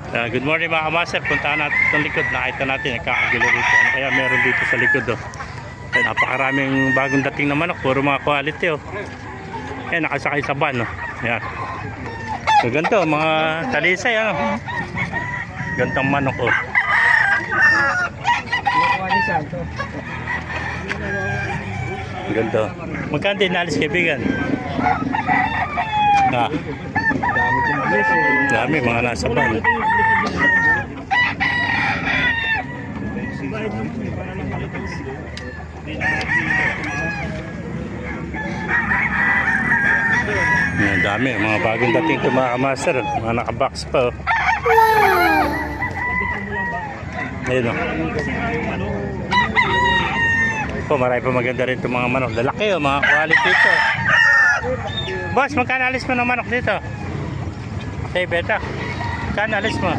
Good morning mga kamaster. Puntahan natin itong likod. Nakita natin nagkakagulo rito. Ano kaya meron dito sa likod oh. Ay, napakaraming bagong dating na manok. Puro mga quality oh. Ay, nakasakay sa van oh. Ayan. So ganito mga talisay ano. Gantong manok oh. Ganito. Magkano din nalis kaibigan? Dami mga nasa van. Ang dami, mga bagong dating ito mga kamaster. Mga nakabox pa oh. Ayun oh. Oh, marami pa maganda rin itong mga manok. Lalaki oh, mga quality ito. Boss, magkano alis mo ng manok dito? Okay, beta. Magkano alis mo?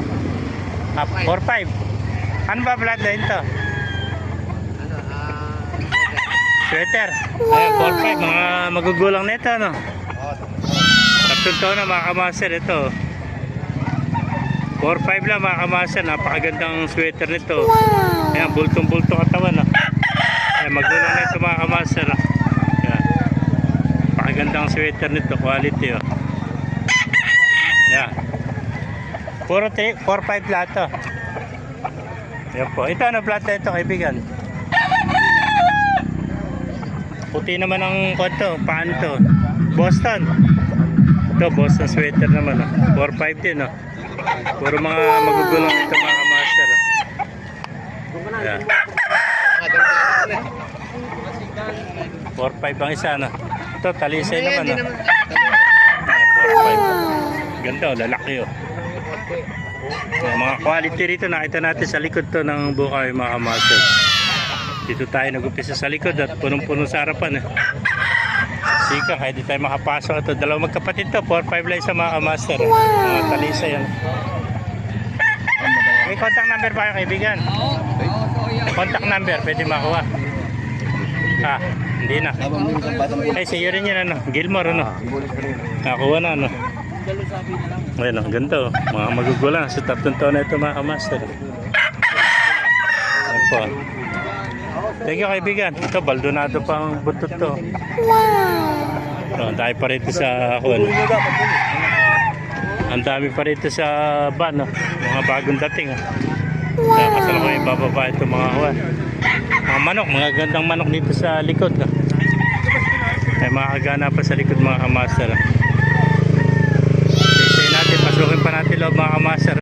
4-5. Ano ba bloodline to? Sweater. Ay, 4-5. Mga magugulang nito, no? Tatlong taon na mga kamaster ito. 4-5 lang mga kamaster. Napakagandang sweater nito. Ayan, bultong-bulto katawan, no? Ayan, magulang nito mga kamaster. Ayan. Napakagandang sweater nito. Quality, oh. Ayan. Puro 4-5 lahat, oh. Ayan po. Ito ano plat na ito kaibigan? Puti naman ang kwanto. Paan to? Boston. Ito Boston sweater naman oh. 4-5 din oh. Puro mga magugulang ito mga kamaster oh. Ayan. 4-5 ang isa no. Ito talisay naman oh. Ayan, 4-5. Ganda oh. Lalaki oh. Mga quality rito nakita natin sa likod to ng Bukay mga kamaster. Dito tayo nag-upisa sa likod at punong-puno sa harapan eh. Sika kahit di tayo makapasok ito. Dalawang magkapatid to 4-5 lang sa mga kamaster. Mga talisa yan. May contact number pa kayo kaibigan? Contact number pwede makuha. Hindi na. Ay sa'yo rin yan ano. Gilmore ano. Nakuha na ano. Ayun o, ganito mga magugulang sa tatlong taon na ito mga kamaster. Ayan po. Thank you kaibigan. Ito baldonado pang butot to. Wow. Dahil pa rito sa ako. Ang dami pa rito sa van. Mga bagong dating. Kasal ko yung bababa ito mga kawan. Mga manok. Mga gandang manok dito sa likod. May mga kagana pa sa likod mga kamaster. Pasukin pa natin loob mga kamaster.